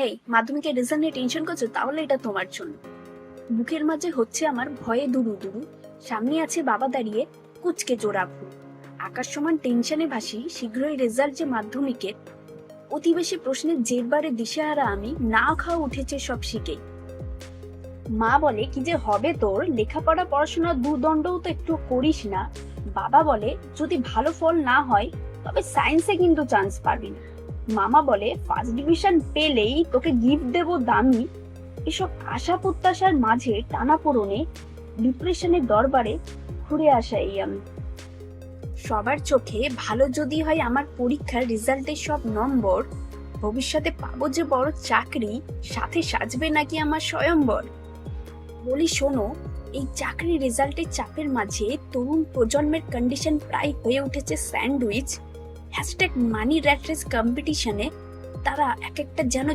হেই, মাধ্যমিকের রেজাল্ট নিয়ে টেনশন করছো? তাহলে এটা তোমার জন্য। বুকের মাঝে হচ্ছে আমার ভয়ে দুরু দুরু, সামনে আছে বাবা দাঁড়িয়ে কুচকে জোড়া ভুল। আকাশ সমান টেনশনে ভাসি, শীঘ্রই রেজাল্ট যে মাধ্যমিকের। অতি বেশি প্রশ্নের জেরবারে দিশেহারা আমি, না খাওয়া উঠেছে সব শিখে। মা বলে কি যে হবে তোর, লেখাপড়া পড়াশোনা দুদণ্ডও তো একটু করিস না। বাবা বলে যদি ভালো ফল না হয় তবে সায়েন্সে কিন্তু চান্স পাবি না। মামা বলে ফার্স্ট ডিভিশন পেলেই তোকে গিফট দেবো দামি। এসব আশা প্রত্যাশার মাঝে টানাপোড়েনে ডিপ্রেশনের দরবারে ঘুরে আসা এই আমি। সবার চোখে ভালো যদি হয় আমার পরীক্ষার রেজাল্টের সব নম্বর, ভবিষ্যতে পাবো যে বড় চাকরি, সাথে সাজবে নাকি আমার স্বয়ম্বর। বলি শোনো, এই চাকরি রেজাল্টের চাপের মাঝে তরুণ প্রজন্মের কন্ডিশন প্রায় হয়ে উঠেছে স্যান্ডউইচ। হ্যাশট্যাগ মানি র্যাট রেস কম্পিটিশনে তারা এক একটা যেন